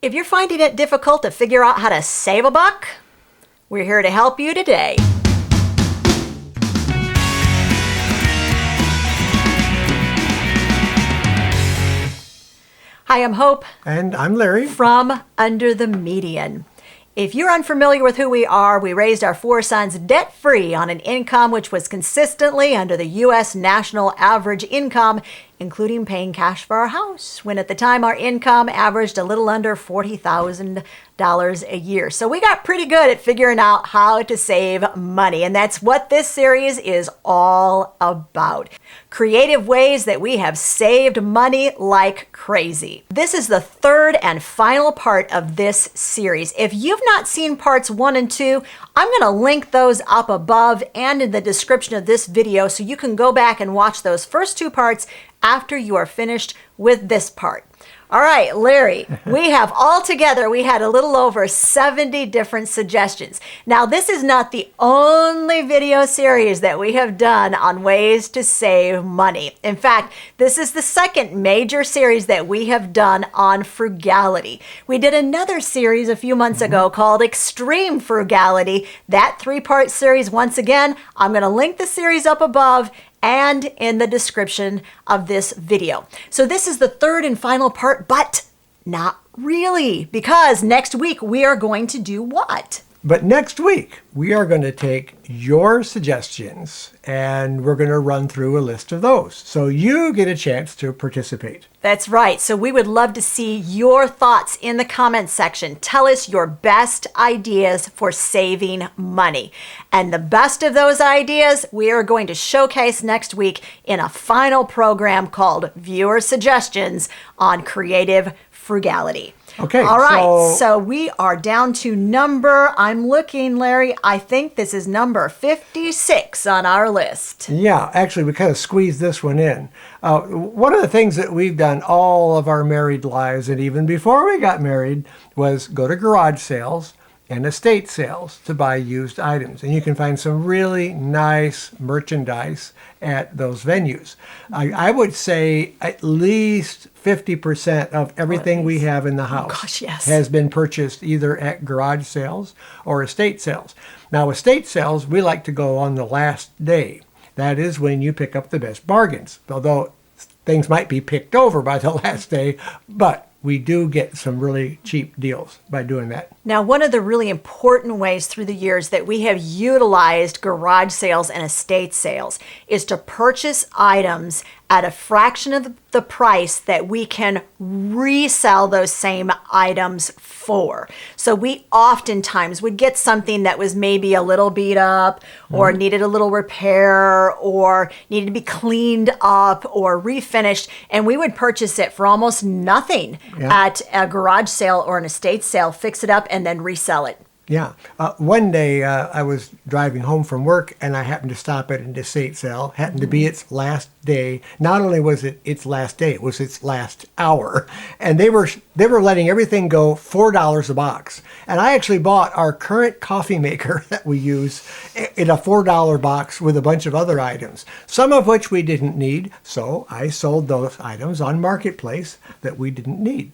If you're finding it difficult to figure out how to save a buck, we're here to help you today. Hi, I'm Hope. And I'm Larry. From Under the Median. If you're unfamiliar with who we are, we raised our 4 sons debt-free on an income which was consistently under the U.S. national average income, including paying cash for our house, when at the time our income averaged a little under $40,000 a year. So we got pretty good at figuring out how to save money, and that's what this series is all about. Creative ways that we have saved money like crazy. This is the third and final part of this series. If you've not seen parts 1 and 2, I'm going to link those up above and in the description of this video so you can go back and watch those first 2 parts after you are finished with this part. All right, Larry, we had a little over 70 different suggestions. Now, this is not the only video series that we have done on ways to save money. In fact, this is the second major series that we have done on frugality. We did another series a few months ago called Extreme Frugality. That 3-part series, once again, I'm going to link the series up above and in the description of this video. So this is the third and final part, but not really, because next week we are going to do what? But next week, we are going to take your suggestions and we're going to run through a list of those. So you get a chance to participate. That's right. So we would love to see your thoughts in the comments section. Tell us your best ideas for saving money. And the best of those ideas, we are going to showcase next week in a final program called Viewer Suggestions on Creative Frugality. Okay. All right. So we are down to I'm looking, Larry, I think this is number 56 on our list. Yeah, actually, we kind of squeezed this one in. One of the things that we've done all of our married lives, and even before we got married, was go to garage sales and estate sales to buy used items. And you can find some really nice merchandise at those venues. I would say at least 50% of everything we have in the house has been purchased either at garage sales or estate sales. Now, estate sales, we like to go on the last day. That is when you pick up the best bargains, although things might be picked over by the last day, but we do get some really cheap deals by doing that. Now, one of the really important ways through the years that we have utilized garage sales and estate sales is to purchase items at a fraction of the price that we can resell those same items for. So we oftentimes would get something that was maybe a little beat up or needed a little repair or needed to be cleaned up or refinished, and we would purchase it for almost nothing at a garage sale or an estate sale, fix it up, and then resell it. Yeah. One day I was driving home from work and I happened to stop at an estate sale. Happened to be its last day. Not only was it its last day, it was its last hour. And they were letting everything go $4 a box. And I actually bought our current coffee maker that we use in a $4 box with a bunch of other items, some of which we didn't need. So I sold those items on Marketplace that we didn't need.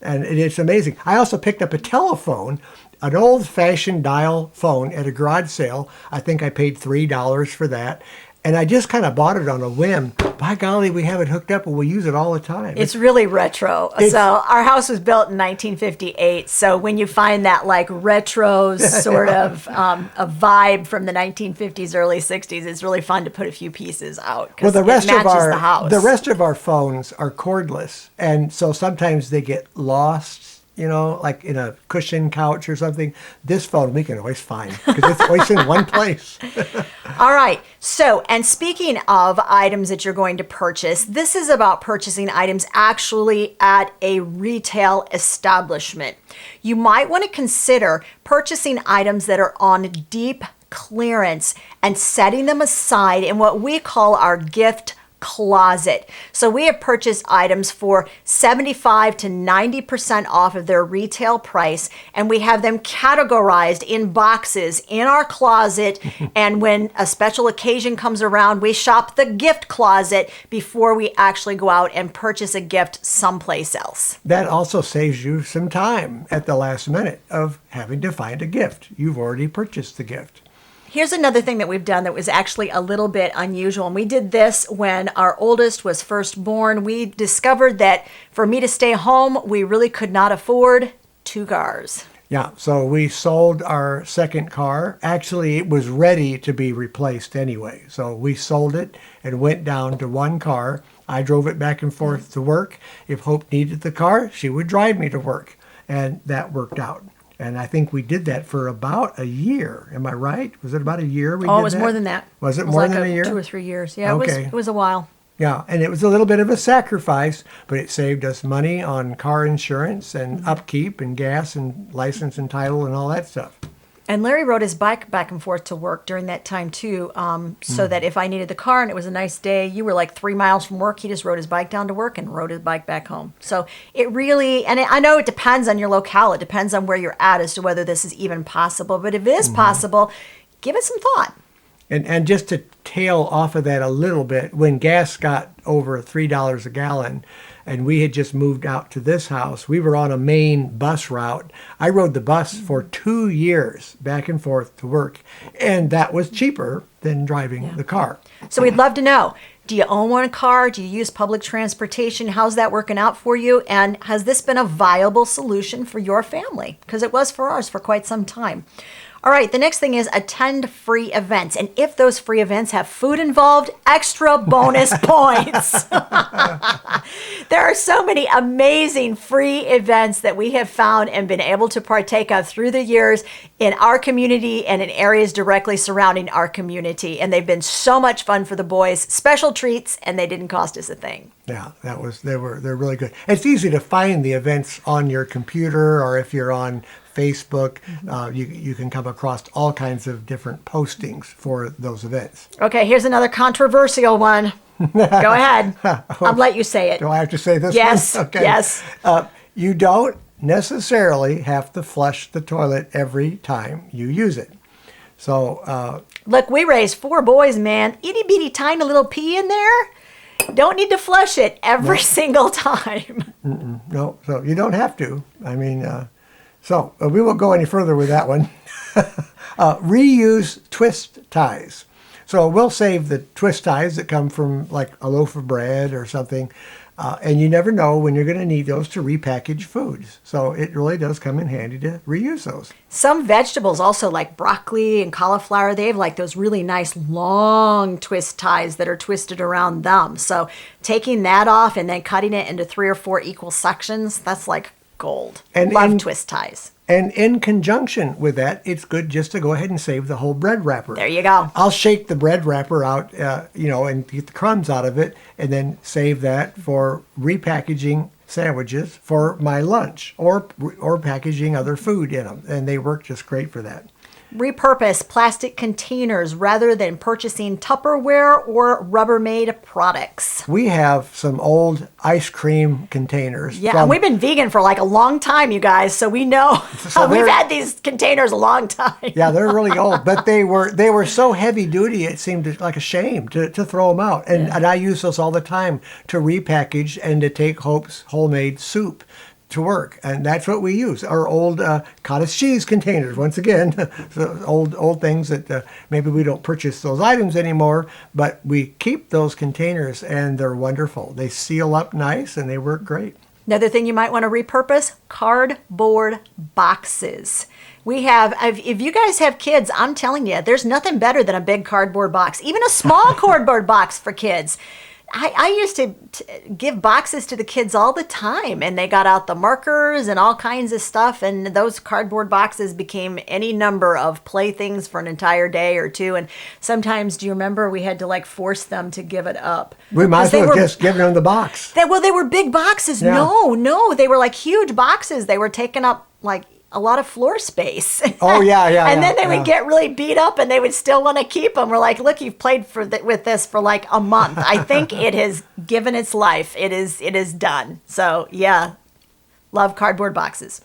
And it's amazing. I also picked up a telephone, an old-fashioned dial phone at a garage sale. I think I paid $3 for that. And I just kind of bought it on a whim. By golly, we have it hooked up and we use it all the time. It's really retro. So our house was built in 1958. So when you find that like retro sort of a vibe from the 1950s, early 60s, it's really fun to put a few pieces out. Well, the rest of the rest of our phones are cordless, and so sometimes they get lost. You know, like in a cushion couch or something. This phone we can always find because it's always in one place. All right. So, and speaking of items that you're going to purchase, this is about purchasing items actually at a retail establishment. You might want to consider purchasing items that are on deep clearance and setting them aside in what we call our gift closet. So we have purchased items for 75 to 90% off of their retail price, and we have them categorized in boxes in our closet. And when a special occasion comes around, we shop the gift closet before we actually go out and purchase a gift someplace else. That also saves you some time at the last minute of having to find a gift. You've already purchased the gift. Here's another thing that we've done that was actually a little bit unusual. And we did this when our oldest was first born. We discovered that for me to stay home, we really could not afford 2 cars. Yeah, so we sold our second car. Actually, it was ready to be replaced anyway. So we sold it and went down to 1 car. I drove it back and forth to work. If Hope needed the car, she would drive me to work. And that worked out. And I think we did that for about a year. Am I right? Was it about a year we did that? Oh, it was more than that. Was it more than a year? 2 or 3 years. Yeah, Okay. it was a while. Yeah, and it was a little bit of a sacrifice, but it saved us money on car insurance and upkeep and gas and license and title and all that stuff. And Larry rode his bike back and forth to work during that time too, so that if I needed the car and it was a nice day, you were like 3 miles from work, he just rode his bike down to work and rode his bike back home. So it really, and I know it depends on your locale, it depends on where you're at as to whether this is even possible, but if it is possible, give it some thought. And just to tail off of that a little bit, when gas got over $3 a gallon, and we had just moved out to this house, we were on a main bus route. I rode the bus for 2 years back and forth to work, and that was cheaper than driving the car. So we'd love to know, do you own one car? Do you use public transportation? How's that working out for you? And has this been a viable solution for your family? Because it was for ours for quite some time. All right, the next thing is attend free events. And if those free events have food involved, extra bonus points. There are so many amazing free events that we have found and been able to partake of through the years in our community and in areas directly surrounding our community. And they've been so much fun for the boys, special treats, and they didn't cost us a thing. Yeah, they're really good. It's easy to find the events on your computer, or if you're on Facebook, you can come across all kinds of different postings for those events. Okay, here's another controversial one. Go ahead. I'll let you say it. Do I have to say this Yes, one? Okay. yes. You don't necessarily have to flush the toilet every time you use it. So, Look, we raised 4 boys, man. Itty bitty tiny little pee in there. Don't need to flush it every single time. no, so you don't have to. I mean, so we won't go any further with that one. Reuse twist ties. So we'll save the twist ties that come from like a loaf of bread or something. And you never know when you're going to need those to repackage foods. So it really does come in handy to reuse those. Some vegetables also, like broccoli and cauliflower, they have like those really nice long twist ties that are twisted around them. So taking that off and then cutting it into 3 or 4 equal sections, that's like gold. And love twist ties. And in conjunction with that, it's good just to go ahead and save the whole bread wrapper. There you go. I'll shake the bread wrapper out, and get the crumbs out of it, and then save that for repackaging sandwiches for my lunch, or packaging other food in them. And they work just great for that. Repurpose plastic containers rather than purchasing Tupperware or Rubbermaid products. We have some old ice cream containers. Yeah, and we've been vegan for like a long time, you guys, so we know. So we've had these containers a long time. Yeah, they're really old, but they were so heavy duty it seemed like a shame to throw them out. And I use those all the time to repackage and to take Hope's homemade soup to work, and that's what we use. Our old cottage cheese containers, once again, so old things that maybe we don't purchase those items anymore, but we keep those containers, and they're wonderful. They seal up nice, and they work great. Another thing you might want to repurpose, cardboard boxes. We have, if you guys have kids, I'm telling you, there's nothing better than a big cardboard box, even a small cardboard box for kids. I used to give boxes to the kids all the time, and they got out the markers and all kinds of stuff, and those cardboard boxes became any number of playthings for an entire day or two. And sometimes, do you remember, we had to like force them to give it up? We might as well have just given them the box. They were big boxes. Yeah. No, they were like huge boxes. They were taking up like a lot of floor space. Oh, yeah, yeah. And yeah, then they would yeah. get really beat up and they would still want to keep them. We're like, look, you've played with this for like a month. I think it has given its life. It is done. So yeah, love cardboard boxes.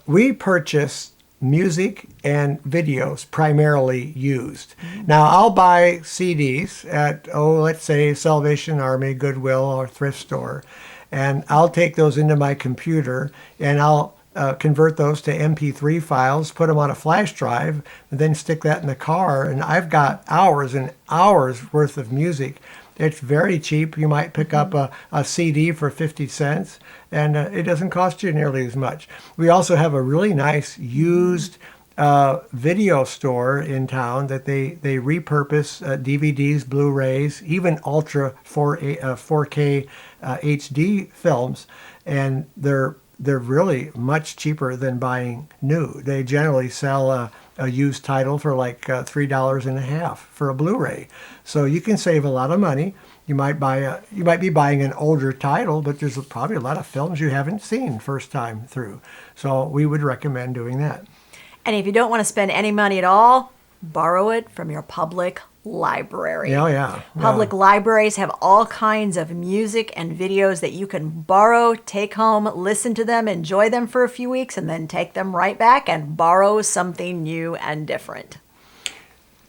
We purchase music and videos primarily used. Now, I'll buy CDs at, let's say Salvation Army, Goodwill, or thrift store, and I'll take those into my computer and I'll convert those to MP3 files, put them on a flash drive, and then stick that in the car, and I've got hours and hours worth of music. It's very cheap. You might pick up a CD for 50 cents, and it doesn't cost you nearly as much. We also have a really nice used video store in town that they repurpose DVDs, Blu-rays, even Ultra 4K HD films, and they're really much cheaper than buying new. They generally sell a used title for like $3.50 for a Blu-ray. So you can save a lot of money. You might be buying an older title, but there's probably a lot of films you haven't seen first time through. So we would recommend doing that. And if you don't want to spend any money at all, borrow it from your public library. Oh, yeah. Public libraries have all kinds of music and videos that you can borrow, take home, listen to them, enjoy them for a few weeks, and then take them right back and borrow something new and different.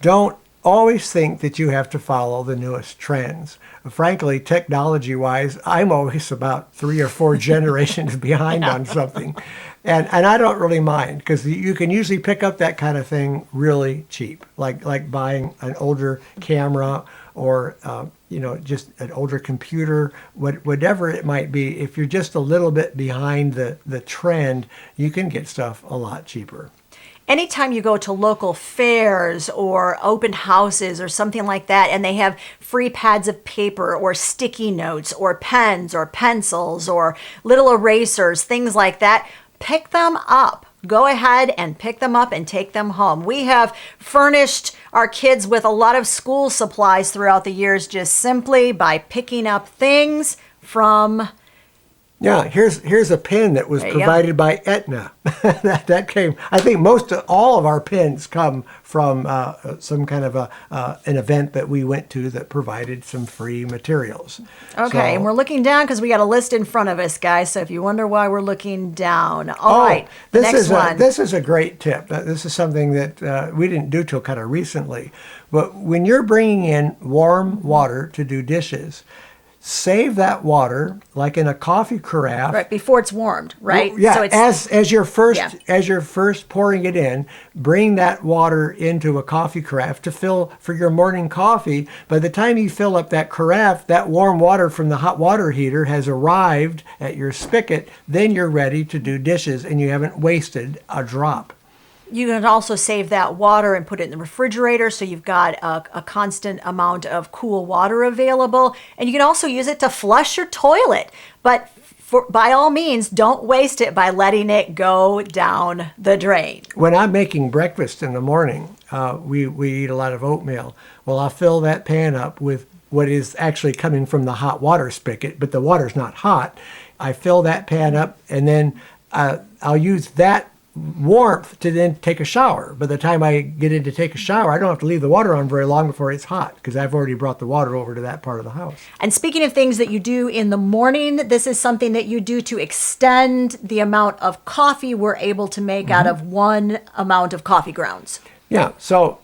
Don't always think that you have to follow the newest trends. Frankly, technology-wise, I'm always about 3 or 4 generations behind on something. And I don't really mind, because you can usually pick up that kind of thing really cheap, like buying an older camera or just an older computer, whatever it might be. If you're just a little bit behind the trend, you can get stuff a lot cheaper. Anytime you go to local fairs or open houses or something like that, and they have free pads of paper or sticky notes or pens or pencils or little erasers, things like that, pick them up. Go ahead and pick them up and take them home. We have furnished our kids with a lot of school supplies throughout the years just simply by picking up things from... Yeah, here's a pen that was provided by Aetna. that came. I think all of our pens come from some kind of an event that we went to that provided some free materials. Okay, and we're looking down because we got a list in front of us, guys. So if you wonder why we're looking down, all right. Next one. This is a great tip. This is something that we didn't do till kind of recently. But when you're bringing in warm water to do dishes, save that water like in a coffee carafe. Right, before it's warmed, right? Well, yeah, so it's, as you're first pouring it in, bring that water into a coffee carafe to fill for your morning coffee. By the time you fill up that carafe, that warm water from the hot water heater has arrived at your spigot. Then you're ready to do dishes and you haven't wasted a drop. You can also save that water and put it in the refrigerator so you've got a constant amount of cool water available. And you can also use it to flush your toilet. But by all means, don't waste it by letting it go down the drain. When I'm making breakfast in the morning, we eat a lot of oatmeal. Well, I'll fill that pan up with what is actually coming from the hot water spigot, but the water's not hot. I fill that pan up, and then I'll use that warmth to then take a shower. By the time I get in to take a shower, I don't have to leave the water on very long before it's hot because I've already brought the water over to that part of the house. And speaking of things that you do in the morning, this is something that you do to extend the amount of coffee we're able to make out of one amount of coffee grounds. Yeah, so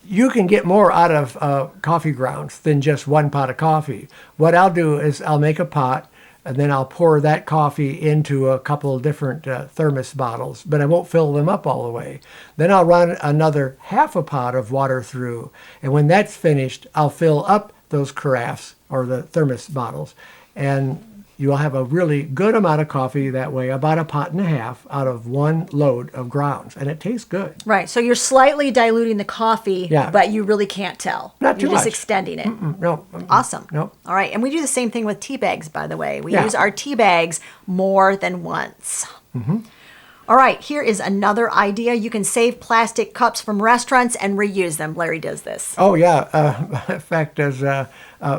you can get more out of coffee grounds than just one pot of coffee. What I'll do is I'll make a pot, and then I'll pour that coffee into a couple of different thermos bottles, but I won't fill them up all the way. Then I'll run another half a pot of water through, and when that's finished, I'll fill up those carafes or the thermos bottles, and you'll have a really good amount of coffee that way, about a pot and a half out of one load of grounds, and it tastes good. Right, so you're slightly diluting the coffee, but you really can't tell. Not too You're just much. extending it. No. Awesome. No. All right, and we do the same thing with tea bags, by the way. We use our tea bags more than once. All All right, here is another idea. You can save plastic cups from restaurants and reuse them. Larry does this. Oh, yeah. In fact, as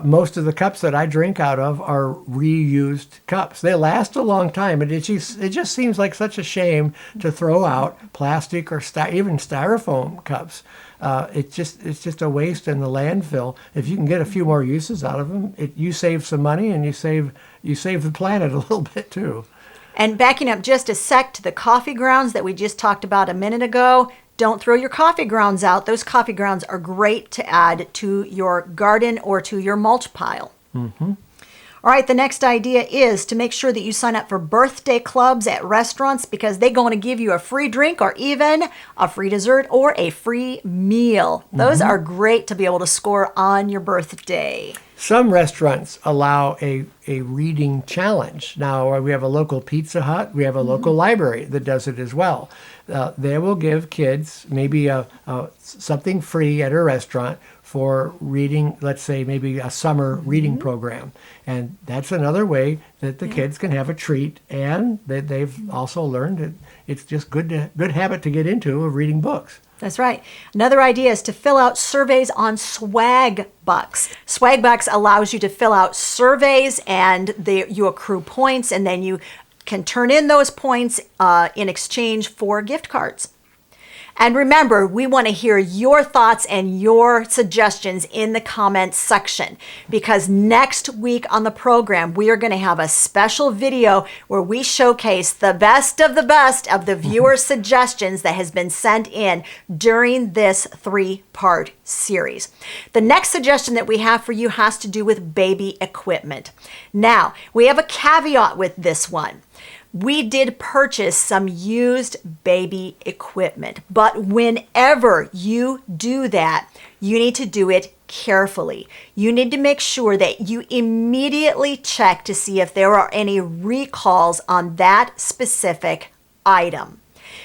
most of the cups that I drink out of are reused cups. They last a long time, and it just seems like such a shame to throw out plastic or even styrofoam cups. It's just a waste in the landfill. If you can get a few more uses out of them, you save some money and you save the planet a little bit too. And backing up just a sec to the coffee grounds that we just talked about a minute ago, don't throw your coffee grounds out. Those coffee grounds are great to add to your garden or to your mulch pile. Mm-hmm. All right, the next idea is to make sure that you sign up for birthday clubs at restaurants because they're going to give you a free drink or even a free dessert or a free meal. Those are great to be able to score on your birthday. Some restaurants allow a reading challenge. Now, we have a local Pizza Hut. We have a local library that does it as well. They will give kids maybe something free at a restaurant for reading, let's say maybe a summer reading program. And that's another way that the kids can have a treat, and they've also learned that it's just good habit to get into of reading books. That's right. Another idea is to fill out surveys on Swag Bucks. Swag Bucks allows you to fill out surveys and you accrue points, and then you can turn in those points in exchange for gift cards. And remember, we want to hear your thoughts and your suggestions in the comments section, because next week on the program, we are going to have a special video where we showcase the best of the viewer suggestions that has been sent in during this 3-part series. The next suggestion that we have for you has to do with baby equipment. Now, we have a caveat with this one. We did purchase some used baby equipment, but whenever you do that, you need to do it carefully. You need to make sure that you immediately check to see if there are any recalls on that specific item.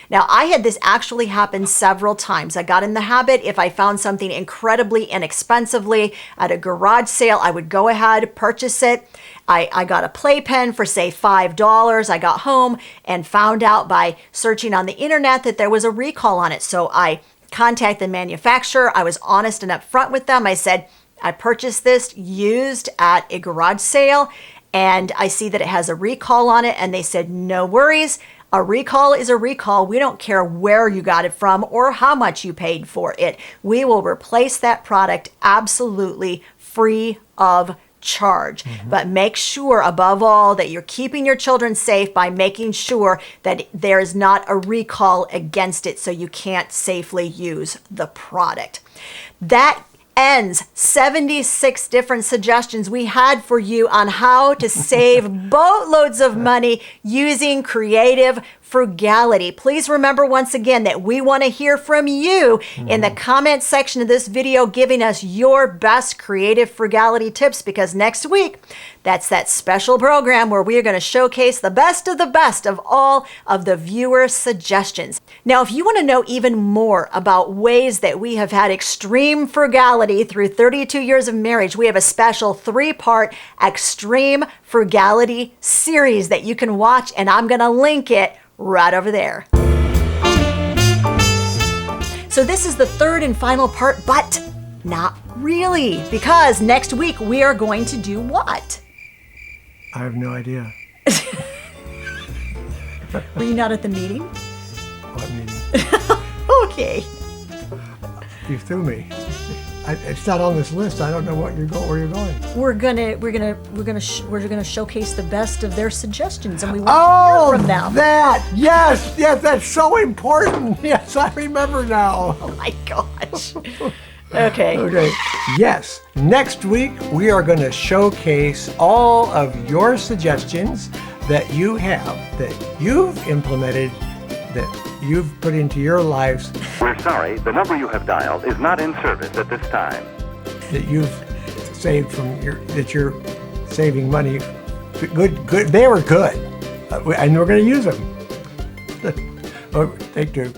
Now, I had this actually happen several times. I got in the habit, if I found something incredibly inexpensively at a garage sale, I would go ahead, purchase it. I got a playpen for, say, $5. I got home and found out by searching on the internet that there was a recall on it. So I contacted the manufacturer. I was honest and upfront with them. I said, I purchased this used at a garage sale, and I see that it has a recall on it. And they said, no worries. A recall is a recall. We don't care where you got it from or how much you paid for it. We will replace that product absolutely free of charge. But make sure, above all, that you're keeping your children safe by making sure that there is not a recall against it so you can't safely use the product. That ends 76 different suggestions we had for you on how to save boatloads of money using creative frugality. Please remember once again that we want to hear from you in the comment section of this video, giving us your best creative frugality tips, because next week, that's that special program where we are going to showcase the best of all of the viewer suggestions. Now, if you want to know even more about ways that we have had extreme frugality through 32 years of marriage, we have a special 3-part extreme frugality series that you can watch, and I'm going to link it right over there. So this is the 3rd and final part, but not really, because next week we are going to do what? I have no idea. Were you not at the meeting? What meeting? Okay. You threw me. It's not on this list. I don't know where you're going. We're gonna showcase the best of their suggestions, and we want to hear from them. Yes, that's so important. Yes, I remember now. Oh my gosh. Okay. Yes. Next week we are going to showcase all of your suggestions that you have, that you've implemented, that you've put into your lives. We're sorry, the number you have dialed is not in service at this time. That you've saved that you're saving money. Good. They were good. And we're going to use them. Take 2.